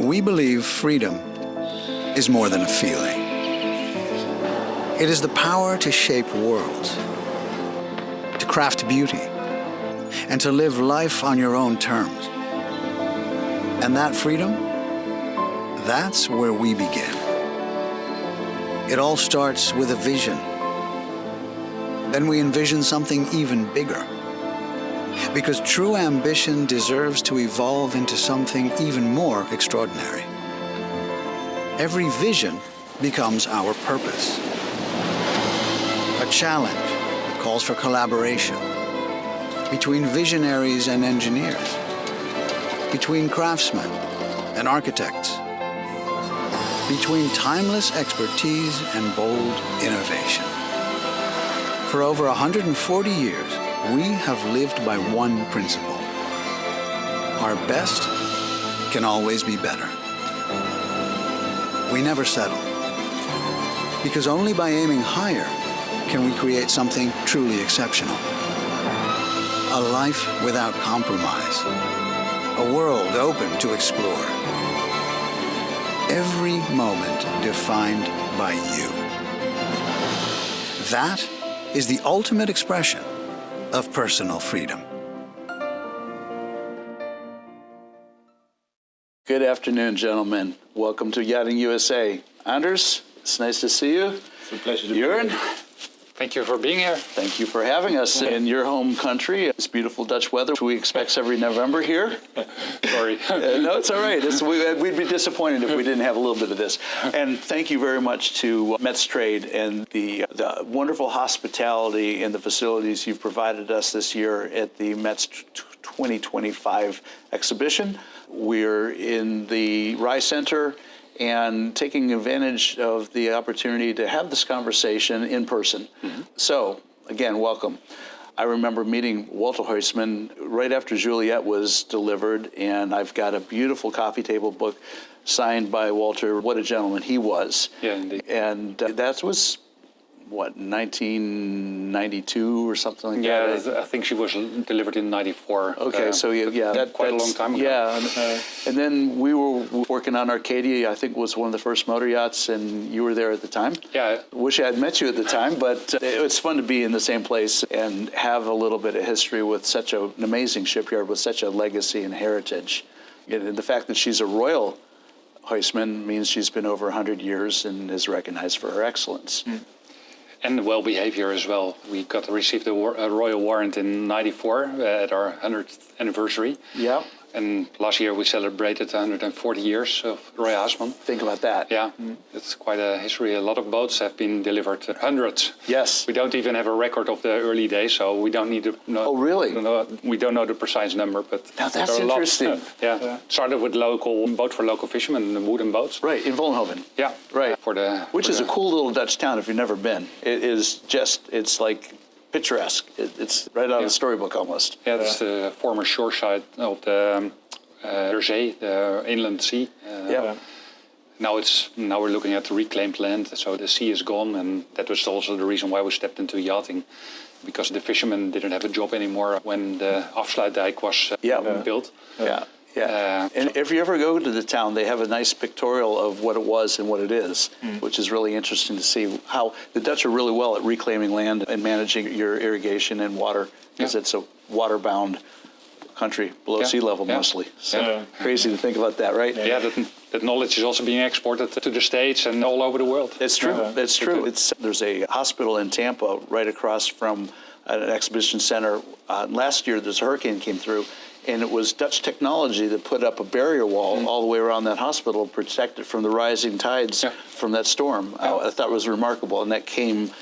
We believe freedom is more than a feeling. It is the power to shape worlds, to craft beauty, and to live life on your own terms. And that freedom, that's where we begin. It all starts with a vision. Then we envision something even bigger. Because true ambition deserves to evolve into something even more extraordinary. Every vision becomes our purpose. A challenge that calls for collaboration between visionaries and engineers, between craftsmen and architects, between timeless expertise and bold innovation. For over 140 years, we have lived by one principle. Our best can always be better. We never settle, because only by aiming higher can we create something truly exceptional. A life without compromise. A world open to explore. Every moment defined by you. That is the ultimate expression of personal freedom. Good afternoon, gentlemen. Welcome to Yachting USA. Anders, it's nice to see you. It's a pleasure to be Jurjen, here. Thank you for being here. thank you for having us in your home country. It's beautiful Dutch weather, which we expect every November here. Sorry. No, it's all right. We'd be disappointed if we didn't have a little bit of this. And thank you very much to Met's Trade and the wonderful hospitality and the facilities you've provided us this year at the Met's 2025 exhibition. We're in the Rye Center and taking advantage of the opportunity to have this conversation in person. Mm-hmm. So, again, welcome. I remember meeting Walter Huisman right after Juliet was delivered, and I've got a beautiful coffee table book signed by Walter. What a gentleman he was. Yeah, indeed. And that was, what, 1992 or something like that? Yeah, I think she was delivered in 94. Okay, so yeah, that's quite a long time ago. Yeah, and then we were working on Arcadia, I think was one of the first motor yachts, and you were there at the time. Yeah. Wish I had met you at the time, but it's fun to be in the same place and have a little bit of history with such an amazing shipyard with such a legacy and heritage. And the fact that she's a Royal Huisman means she's been over 100 years and is recognized for her excellence. Mm. And well behavior as well. We received a royal warrant in 94 at our 100th anniversary. Yeah. And last year we celebrated 140 years of Royal Huisman. Think about that. Yeah, it's quite a history. A lot of boats have been delivered, hundreds. Yes. We don't even have a record of the early days, so we don't need to know. Oh, really? We don't know the precise number, but now that's interesting. Yeah. Started with local boat for local fishermen, the wooden boats. Right, in Vollenhoven. Yeah. Right. Which is a cool little Dutch town if you've never been. It is just, it's like picturesque. It's right out of the storybook almost. Yeah, that's the former shore side of the Zee, the inland sea. Now we're looking at reclaimed land, so the sea is gone, and that was also the reason why we stepped into yachting, because the fishermen didn't have a job anymore when the Afsluitdijk was built. Yeah. Yeah, and if you ever go to the town, they have a nice pictorial of what it was and what it is, which is really interesting to see how the Dutch are really well at reclaiming land and managing your irrigation and water, because it's a water-bound country below sea level mostly. So crazy to think about that, right? Yeah, that knowledge is also being exported to the States and all over the world. It's true. It's true. There's a hospital in Tampa right across from an exhibition center. Last year, this hurricane came through, and it was Dutch technology that put up a barrier wall all the way around that hospital to protect it from the rising tides from that storm. I thought it was remarkable, and that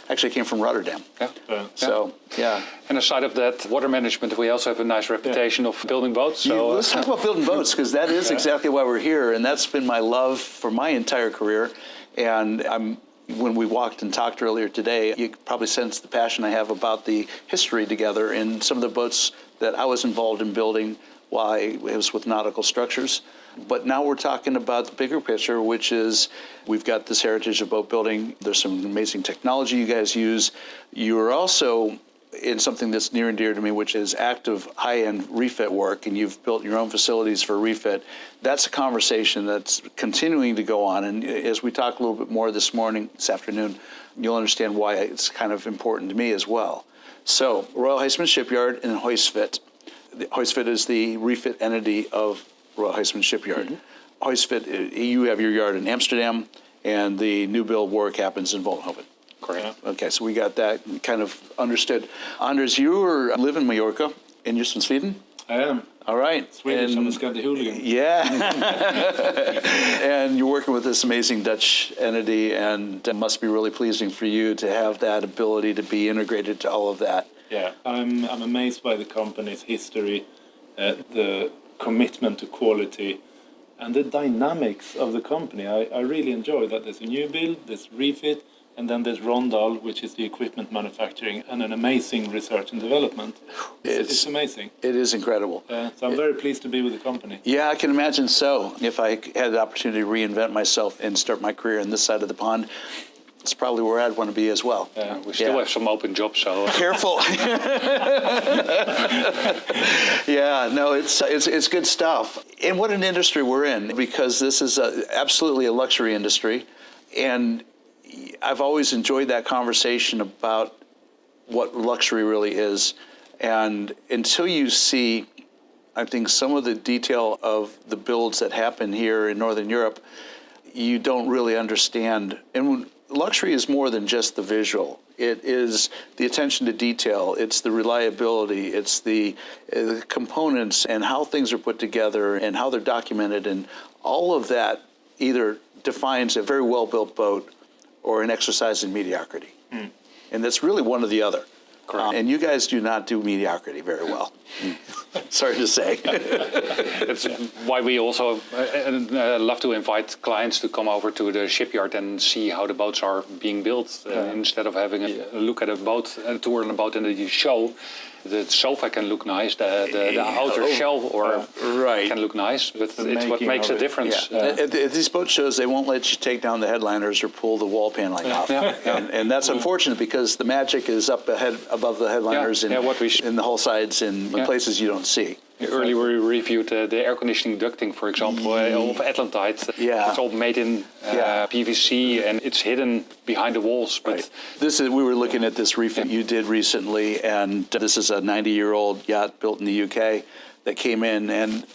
actually came from Rotterdam. And aside of that, water management, we also have a nice reputation of building boats. So let's talk about building boats, because that is exactly why we're here, and that's been my love for my entire career. And when we walked and talked earlier today, you probably sensed the passion I have about the history together and some of the boats that I was involved in building while I was with nautical structures. But now we're talking about the bigger picture, which is we've got this heritage of boat building. There's some amazing technology you guys use. You're also in something that's near and dear to me, which is active high-end refit work, and you've built your own facilities for refit. That's a conversation that's continuing to go on. And as we talk a little bit more this afternoon, you'll understand why it's kind of important to me as well. So, Royal Huisman Shipyard and Huisfit. Huisfit is the refit entity of Royal Huisman Shipyard. Mm-hmm. Huisfit, you have your yard in Amsterdam, and the new build work happens in Vollenhoven. Correct. Okay, so we got that kind of understood. Anders, you live in Mallorca, and you're from Sweden? I am. All right. Swedish, I'm a Scandi hooligan. Yeah. And you're working with this amazing Dutch entity, and it must be really pleasing for you to have that ability to be integrated to all of that. Yeah, I'm amazed by the company's history, the commitment to quality, and the dynamics of the company. I really enjoy that there's a new build, there's refit, and then there's Rondal, which is the equipment manufacturing, and an amazing research and development. It's amazing. It is incredible. So I'm very pleased to be with the company. Yeah, I can imagine so. If I had the opportunity to reinvent myself and start my career on this side of the pond, it's probably where I'd want to be as well. We still have some open jobs, so... Careful. Yeah, no, it's good stuff. And what an industry we're in, because this is absolutely a luxury industry. And I've always enjoyed that conversation about what luxury really is. And until you see, I think, some of the detail of the builds that happen here in Northern Europe, you don't really understand. And luxury is more than just the visual. It is the attention to detail. It's the reliability. It's the components and how things are put together and how they're documented. And all of that either defines a very well-built boat or an exercise in mediocrity. Mm. And that's really one or the other. And you guys do not do mediocrity very well. Sorry to say. That's why we also love to invite clients to come over to the shipyard and see how the boats are being built. Instead of having a look at a boat, a tour on a boat in the show, the sofa can look nice, the outer shell can look nice, but it's what makes a difference. Yeah. At these boat shows, they won't let you take down the headliners or pull the wall paneling off. And that's unfortunate, because the magic is up ahead above the headliners and in the hull sides and places you don't see. Earlier we reviewed the air conditioning ducting, for example, of Atlantite. It's all made in PVC, and it's hidden behind the walls. But we were looking at this refit you did recently, and this is a 90-year-old yacht built in the UK that came in. And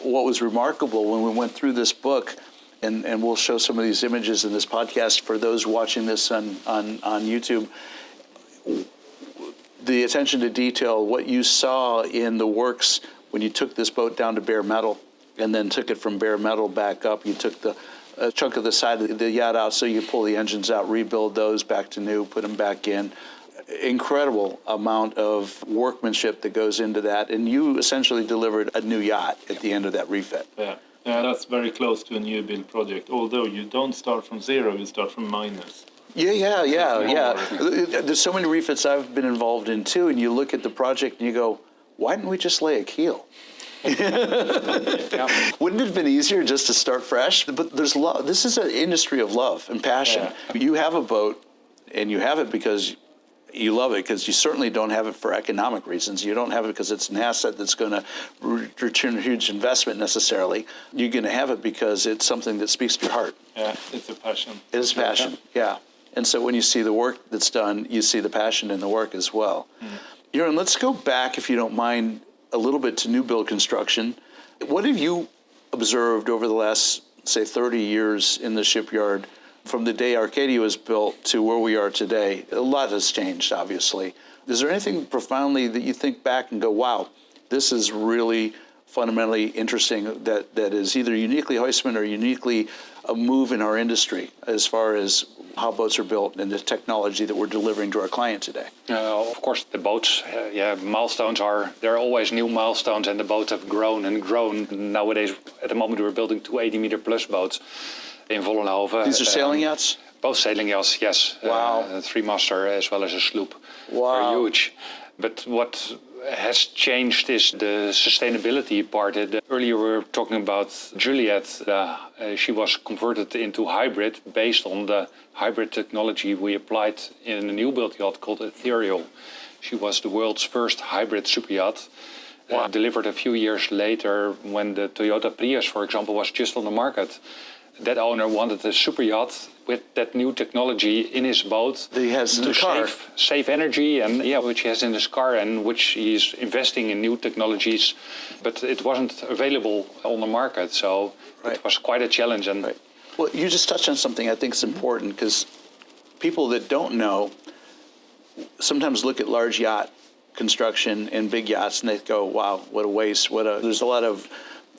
what was remarkable when we went through this book, and we'll show some of these images in this podcast for those watching this on YouTube, the attention to detail, what you saw in the works when you took this boat down to bare metal and then took it from bare metal back up. You took a chunk of the side of the yacht out so you pull the engines out, rebuild those back to new, put them back in. Incredible amount of workmanship that goes into that. And you essentially delivered a new yacht at the end of that refit. Yeah, that's very close to a new build project. Although you don't start from zero, you start from minus. Yeah. There's so many refits I've been involved in too, and you look at the project and you go, why didn't we just lay a keel? Wouldn't it have been easier just to start fresh? But there's love. This is an industry of love and passion. Yeah. You have a boat, and you have it because you love it, because you certainly don't have it for economic reasons. You don't have it because it's an asset that's going to return a huge investment necessarily. You're going to have it because it's something that speaks to your heart. Yeah, it's a passion. It is passion, yeah. And so when you see the work that's done, you see the passion in the work as well. Jurjen, let's go back, if you don't mind, a little bit to new build construction. What have you observed over the last, say, 30 years in the shipyard, from the day Arcadia was built to where we are today? A lot has changed, obviously. Is there anything profoundly that you think back and go, wow, this is really fundamentally interesting, that is either uniquely Huisman or uniquely a move in our industry as far as how boats are built and the technology that we're delivering to our client today? Of course, the boats, milestones there are always new milestones, and the boats have grown and grown. Nowadays, at the moment, we're building 2 80-meter plus boats in Vollenhoven. These are sailing yachts? Both sailing yachts, yes. Wow. 3-master as well as a sloop. Wow. They're huge. But what has changed is the sustainability part. Earlier we were talking about Juliet. She was converted into hybrid based on the hybrid technology we applied in a new build yacht called Ethereal. She was the world's first hybrid superyacht. Delivered a few years later when the Toyota Prius, for example, was just on the market. That owner wanted a superyacht with that new technology in his boat That he has in to the car. save energy, and which he has in his car, and which he's investing in new technologies. But it wasn't available on the market, so Right. it was quite a challenge. And Right. Well, you just touched on something I think is important, because people that don't know sometimes look at large yacht construction and big yachts and they go, wow, what a waste. There's a lot of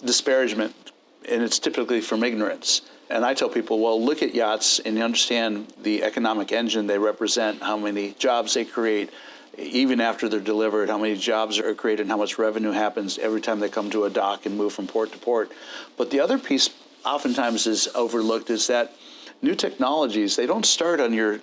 disparagement, and it's typically from ignorance. And I tell people, well, look at yachts and you understand the economic engine they represent, how many jobs they create, even after they're delivered, how many jobs are created and how much revenue happens every time they come to a dock and move from port to port. But the other piece oftentimes is overlooked is that new technologies, they don't start on your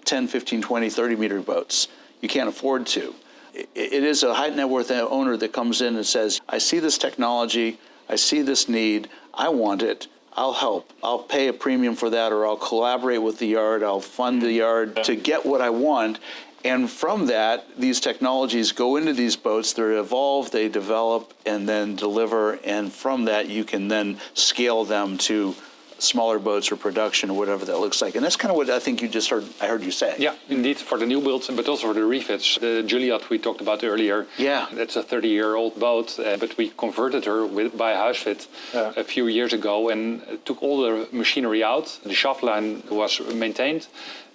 10, 15, 20, 30 meter boats. You can't afford to. It is a high net worth owner that comes in and says, I see this technology, I see this need, I want it, I'll help. I'll pay a premium for that, or I'll collaborate with the yard, I'll fund the yard to get what I want. And from that, these technologies go into these boats, they evolve, they develop, and then deliver. And from that, you can then scale them to smaller boats or production or whatever that looks like. And that's kind of what I think I heard you say. yeah, indeed, for the new builds, but also for the refits. The Juliet we talked about earlier, Yeah. that's a 30-year-old boat, but we converted her by Huisfit a few years ago and took all the machinery out. The shaft line was maintained,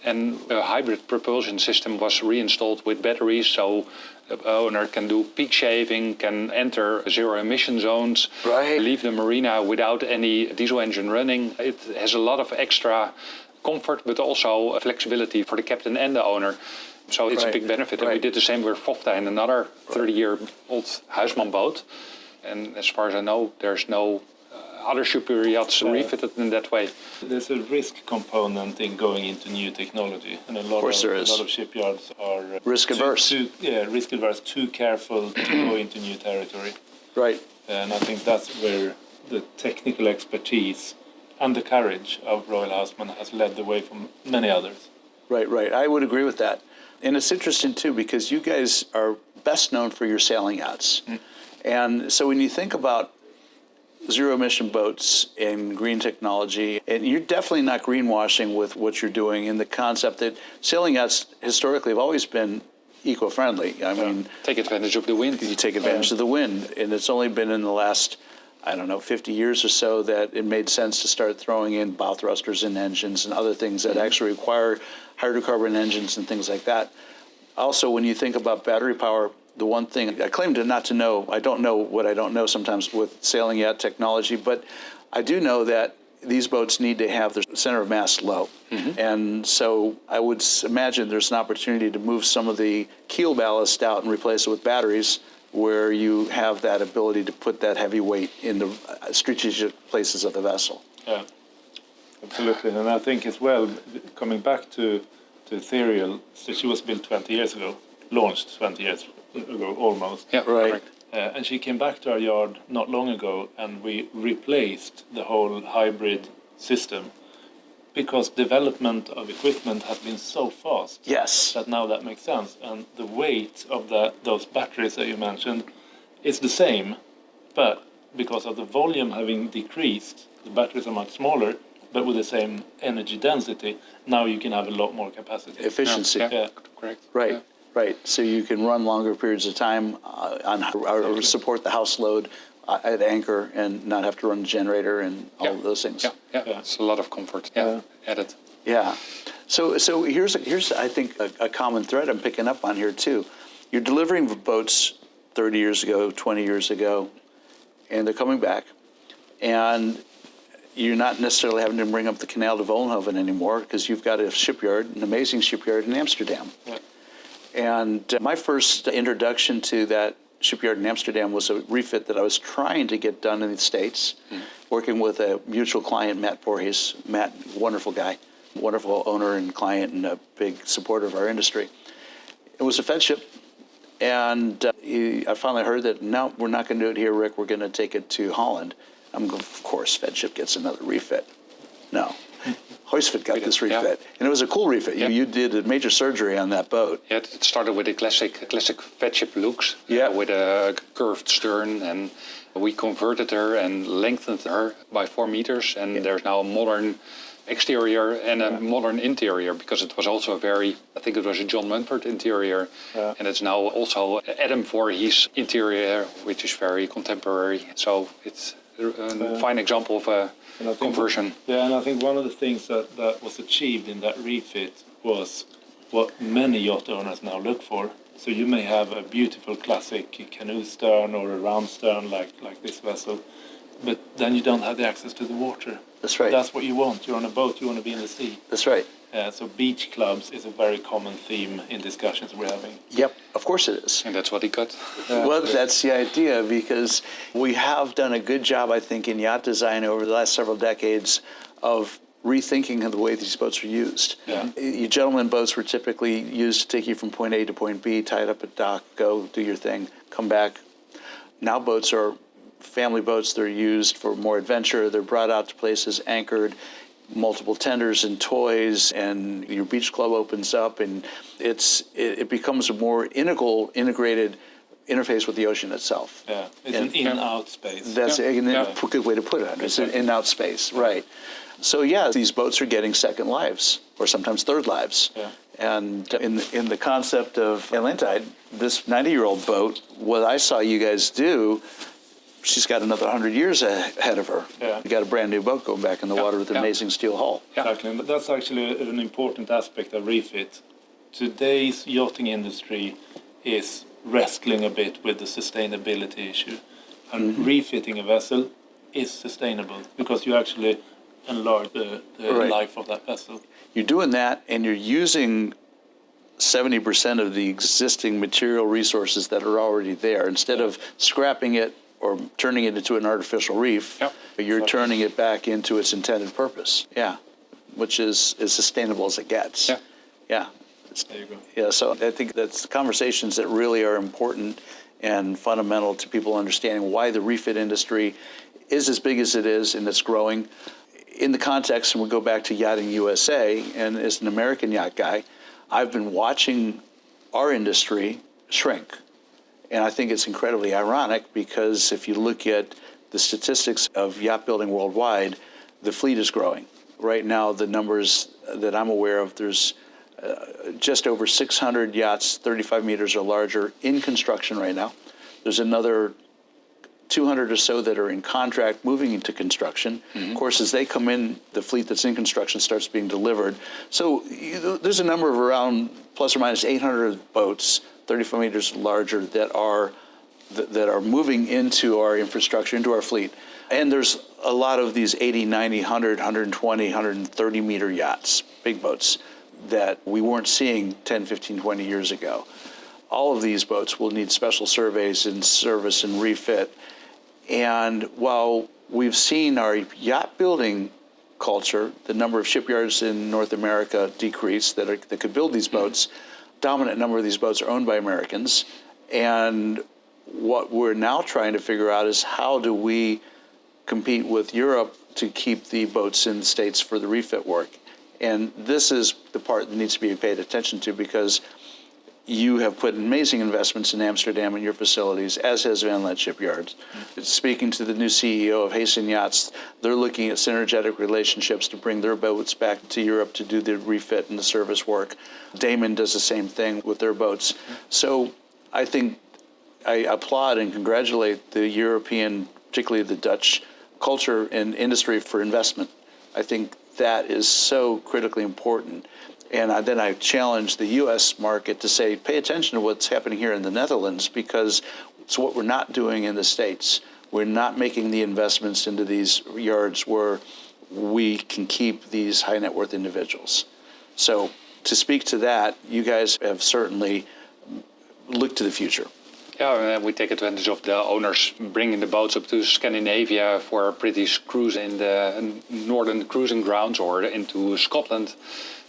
and a hybrid propulsion system was reinstalled with batteries, so the owner can do peak shaving, can enter zero emission zones, Right. leave the marina without any diesel engine running. It has a lot of extra comfort, but also flexibility for the captain and the owner. So it's a Right. big benefit. And we Right. did the same with Foftein, another 30-year-old Huisman boat. And as far as I know, there's no other super yachts refitted in that way. There's a risk component in going into new technology, and a lot of shipyards are Risk averse. Risk averse, too careful to go into new territory. Right. And I think that's where the technical expertise and the courage of Royal Huisman has led the way from many others. Right, right. I would agree with that. And it's interesting, too, because you guys are best known for your sailing yachts. And so when you think about zero-emission boats and green technology, and you're definitely not greenwashing with what you're doing in the concept that sailing yachts historically have always been eco-friendly. I mean, Take advantage of the wind. you take advantage of the wind, and it's only been in the last, 50 years or so that it made sense to start throwing in bow thrusters in engines and other things that actually require hydrocarbon engines and things like that. Also, when you think about battery power, the one thing I claim not to know, I don't know what I don't know sometimes with sailing yacht technology, but I do know that these boats need to have their center of mass low. And so I would imagine there's an opportunity to move some of the keel ballast out and replace it with batteries, where you have that ability to put that heavy weight in the strategic places of the vessel. Yeah, absolutely. And I think as well, coming back to Ethereal, so she was built 20 years ago, launched 20 years ago almost. Yeah, Right. correct. And she came back to our yard not long ago, and we replaced the whole hybrid system because development of equipment has been so fast. Yes. That now that makes sense. And the weight of those batteries that you mentioned is the same, but because of the volume having decreased, the batteries are much smaller, but with the same energy density, now you can have a lot more capacity. Efficiency. Yeah, correct. Right, Yeah. right. So you can run longer periods of time or support the house load at anchor and not have to run the generator and all of those things. Yeah, it's a lot of comfort. Added. Yeah. So here's I think a common thread I'm picking up on here too. You're delivering boats 30 years ago, 20 years ago, and they're coming back, and you're not necessarily having to bring up the canal to Vollenhoven anymore because you've got a shipyard, an amazing shipyard in Amsterdam. Yeah. And my first introduction to that shipyard in Amsterdam was a refit that I was trying to get done in the States, working with a mutual client, Matt Voorhees. Matt, wonderful guy, wonderful owner and client and a big supporter of our industry. It was a Fed ship, and I finally heard that, no, we're not going to do it here, Rick. We're going to take it to Holland. I'm going, of course, Fed ship gets another refit. No. Huisfit got this refit, Yeah. and it was a cool refit. Yeah. You did a major surgery on that boat. Yeah, it started with the classic fat ship looks, Yeah. with a curved stern, and we converted her and lengthened her by 4 meters, and there's now a modern exterior and a modern interior, because it was also I think it was a John Munford interior, and it's now also Adam Voorhees interior, which is very contemporary. So it's a fine example of a And I think conversion. And I think one of the things that was achieved in that refit was what many yacht owners now look for. So you may have a beautiful classic canoe stern or a round stern like this vessel, but then you don't have the access to the water. That's right. That's what you want. You're on a boat, you want to be in the sea. That's right. So beach clubs is a very common theme in discussions we're having. Yep, of course it is. And that's what he got. Well, that's the idea, because we have done a good job, I think, in yacht design over the last several decades of rethinking of the way these boats are used. Yeah. You gentlemen boats were typically used to take you from point A to point B, tied up at dock, go do your thing, come back. Now boats are family boats. They're used for more adventure. They're brought out to places, anchored, multiple tenders and toys, and your beach club opens up, and it becomes a more integrated interface with the ocean itself. Yeah, it's an in-out space. That's a good way to put it. It's an in-out space, right. So yeah, these boats are getting second lives, or sometimes third lives. Yeah. And in the concept of Atlantide, this 90-year-old boat, what I saw you guys do, she's got another 100 years ahead of her. Yeah. You got a brand new boat going back in the water with an amazing steel hull. Exactly, but that's actually an important aspect of refit. Today's yachting industry is wrestling a bit with the sustainability issue. And refitting a vessel is sustainable because you actually enlarge the life of that vessel. You're doing that, and you're using 70% of the existing material resources that are already there. Instead of scrapping it or turning it into an artificial reef, you're turning it back into its intended purpose. Yeah, which is as sustainable as it gets. Yeah. Yeah. There you go. Yeah, so I think that's conversations that really are important and fundamental to people understanding why the refit industry is as big as it is, and it's growing. In the context, and we go back to Yachting USA, and as an American yacht guy, I've been watching our industry shrink. And I think it's incredibly ironic, because if you look at the statistics of yacht building worldwide, the fleet is growing. Right now, the numbers that I'm aware of, there's just over 600 yachts, 35 meters or larger, in construction right now. There's another 200 or so that are in contract moving into construction. Of course, as they come in, the fleet that's in construction starts being delivered. So there's a number of around plus or minus 800 boats, 35 meters larger, that are moving into our infrastructure, into our fleet. And there's a lot of these 80, 90, 100, 120, 130 meter yachts, big boats, that we weren't seeing 10, 15, 20 years ago. All of these boats will need special surveys and service and refit. And while we've seen our yacht building culture, the number of shipyards in North America decrease that could build these boats, dominant number of these boats are owned by Americans. And what we're now trying to figure out is, how do we compete with Europe to keep the boats in the States for the refit work? And this is the part that needs to be paid attention to, because you have put amazing investments in Amsterdam in your facilities, as has Verlaat Shipyards. Speaking to the new CEO of Huisfit Yachts, they're looking at synergetic relationships to bring their boats back to Europe to do the refit and the service work. Damon does the same thing with their boats. So I think I applaud and congratulate the European, particularly the Dutch, culture and industry for investment. I think that is so critically important. And then I challenge the U.S. market to say, pay attention to what's happening here in the Netherlands, because it's what we're not doing in the States. We're not making the investments into these yards where we can keep these high net worth individuals. So to speak to that, you guys have certainly looked to the future. Yeah, we take advantage of the owners bringing the boats up to Scandinavia for a British cruise in the northern cruising grounds or into Scotland,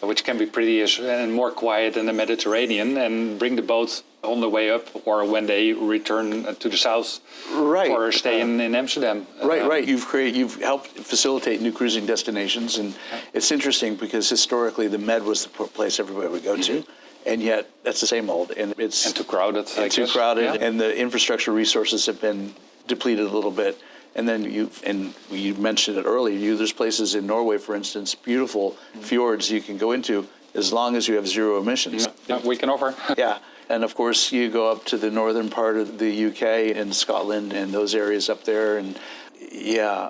which can be pretty and more quiet than the Mediterranean, and bring the boat on the way up or when they return to the south for a stay in Amsterdam. Right. You've helped facilitate new cruising destinations, and it's interesting because historically the Med was the place everybody would go to. And yet, that's the same old, and it's too crowded. Too crowded, and the infrastructure resources have been depleted a little bit. And then you mentioned it earlier. There's places in Norway, for instance, beautiful fjords you can go into as long as you have zero emissions. Yeah, we can offer. Yeah, and of course you go up to the northern part of the UK and Scotland and those areas up there, and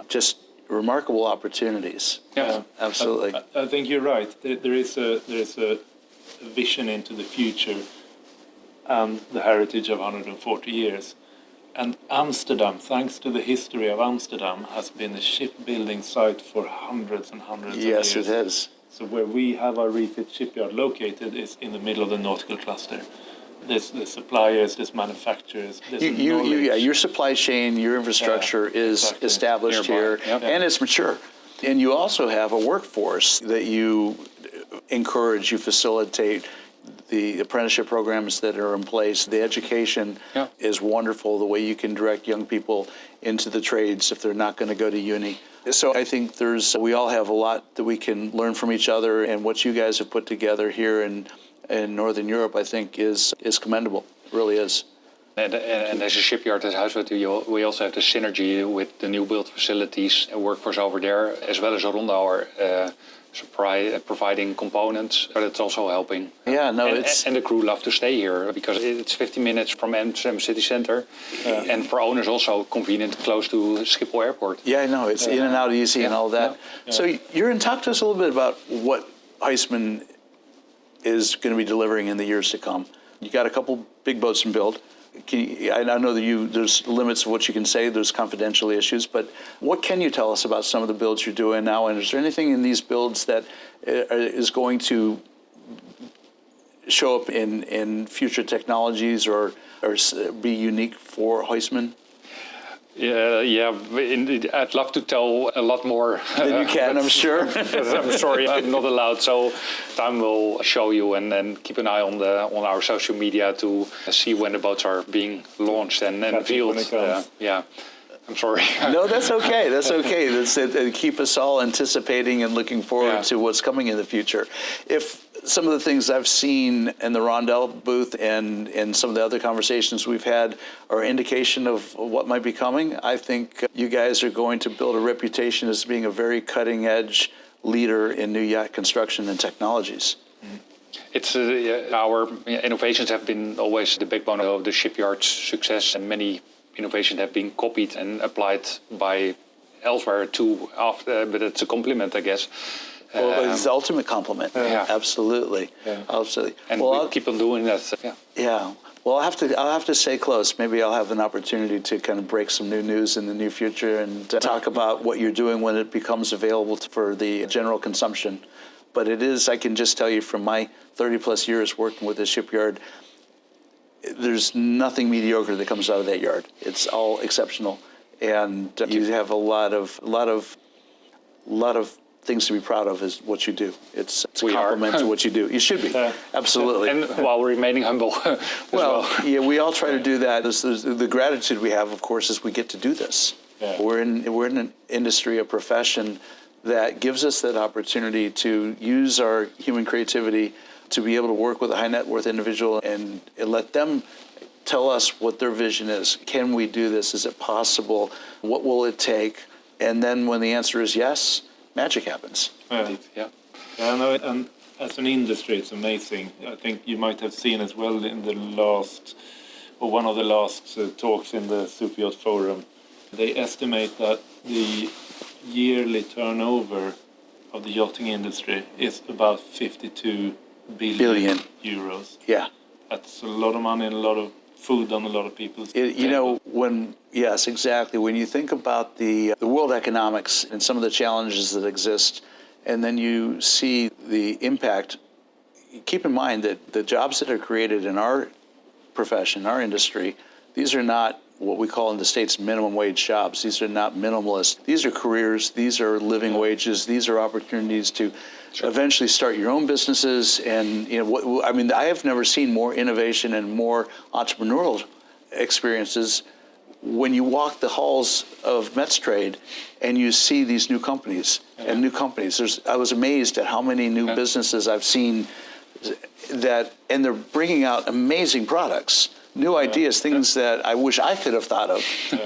just remarkable opportunities. Yeah, absolutely. I think you're right. There is a vision into the future and the heritage of 140 years. And Amsterdam, thanks to the history of Amsterdam, has been a shipbuilding site for hundreds and hundreds of years. Yes, it has. So where we have our Refit shipyard located is in the middle of the nautical cluster. There's suppliers, there's manufacturers, there's knowledge. Your supply chain, your infrastructure is established nearby. here, and it's mature. And you also have a workforce that you encourage, you facilitate the apprenticeship programs that are in place. The education is wonderful, the way you can direct young people into the trades if they're not going to go to uni. So I think we all have a lot that we can learn from each other, and what you guys have put together here in Northern Europe, I think, is commendable. It really is. And as a shipyard at Huisfit, we also have the synergy with the new build facilities and workforce over there, as well as Rondal providing components, but it's also helping. Yeah, no, and the crew love to stay here because it's 15 minutes from Amsterdam city center, and for owners also convenient, close to Schiphol Airport. Yeah, I know, it's in and out easy and all that. Yeah. So Jurjen, talk to us a little bit about what Huisman is going to be delivering in the years to come. You got a couple big boats in build. I know that there's limits of what you can say, there's confidential issues, but what can you tell us about some of the builds you're doing now, and is there anything in these builds that is going to show up in future technologies or be unique for Huisman? Yeah, indeed. I'd love to tell a lot more than you can, I'm sure. I'm sorry, I'm not allowed. So time will show you, and then keep an eye on our social media to see when the boats are being launched and revealed. Yeah, I'm sorry. No, that's okay. That's okay. That's it. Keep us all anticipating and looking forward to what's coming in the future. If some of the things I've seen in the Rondal booth and in some of the other conversations we've had are indication of what might be coming, I think you guys are going to build a reputation as being a very cutting-edge leader in new yacht construction and technologies. It's our innovations have been always the backbone of the shipyard's success, and many innovations have been copied and applied by elsewhere too. But it's a compliment, I guess. Well, it's the ultimate compliment. Yeah. Absolutely. Yeah. Absolutely. And we'll keep on doing that. Yeah. Well, I'll have to stay close. Maybe I'll have an opportunity to kind of break some new news in the near future and talk about what you're doing when it becomes available for the general consumption. But I can just tell you from my 30 plus years working with the shipyard, there's nothing mediocre that comes out of that yard. It's all exceptional. And you have a lot of things to be proud of is what you do. It's a compliment to what you do. You should be. Absolutely. And while remaining humble. Yeah, we all try to do that. The gratitude we have, of course, is we get to do this. Yeah. We're in an industry, a profession that gives us that opportunity to use our human creativity to be able to work with a high net worth individual and let them tell us what their vision is. Can we do this? Is it possible? What will it take? And then when the answer is yes, magic happens. Yeah, and as an industry, it's amazing. I think you might have seen as well in the one of the last talks in the Superyacht Forum. They estimate that the yearly turnover of the yachting industry is about 52 billion euros. Yeah. That's a lot of money and a lot of food on a lot of people's table. Yes, exactly. When you think about the world economics and some of the challenges that exist, and then you see the impact, keep in mind that the jobs that are created in our profession, our industry, these are not what we call in the States minimum wage jobs. These are not minimalist. These are careers. These are living wages. These are opportunities to eventually start your own businesses. And I have never seen more innovation and more entrepreneurial experiences when you walk the halls of Metstrade and you see these new companies and new companies. I was amazed at how many new businesses I've seen and they're bringing out amazing products. New ideas, things that I wish I could have thought of,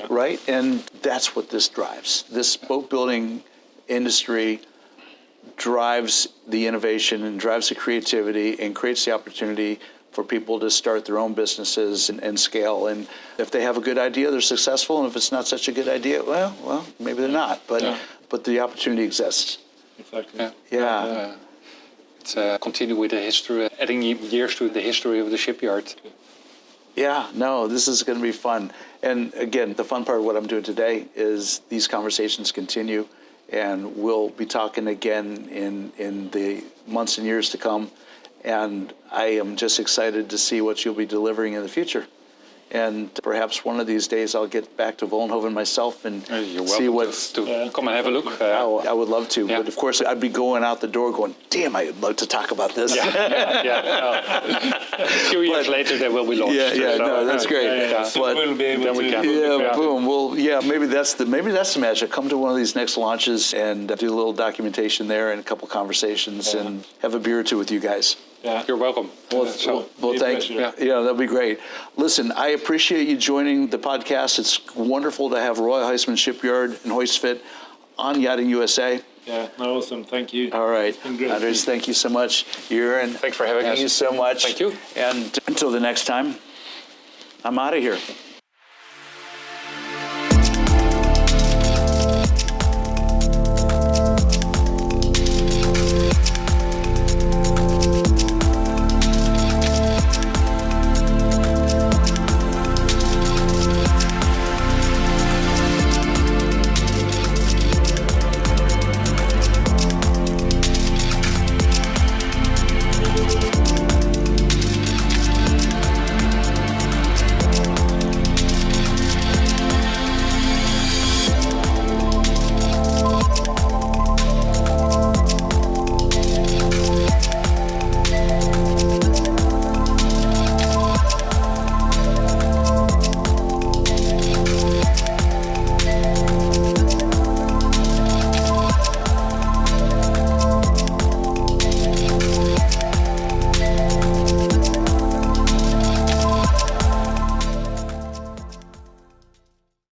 right? And that's what this drives. This boat building industry drives the innovation and drives the creativity and creates the opportunity for people to start their own businesses and scale. And if they have a good idea, they're successful. And if it's not such a good idea, well, maybe they're not. But the opportunity exists. Exactly. Yeah. It's continue with the history, adding years to the history of the shipyard. Yeah, no, this is going to be fun. And again, the fun part of what I'm doing today is these conversations continue, and we'll be talking again in the months and years to come. And I am just excited to see what you'll be delivering in the future. And perhaps one of these days I'll get back to Vollenhoven myself and see what's... to come and have a look. I would love to, but of course I'd be going out the door going, damn, I'd love to talk about this. A few years later they will be launched. No, that's great. So we'll be able to... Boom. Well, maybe that's the magic. Come to one of these next launches and do a little documentation there and a couple conversations and have a beer or two with you guys. Yeah. You're welcome. Well, thank you. Yeah, that'd be great. Listen, I appreciate you joining the podcast. It's wonderful to have Royal Huisman Shipyard and Huisfit on Yachting USA. Yeah, awesome. Thank you. All right. Anders, thank you so much. Jurjen, thanks for having us. Thank you so much. Thank you. And until the next time, I'm out of here.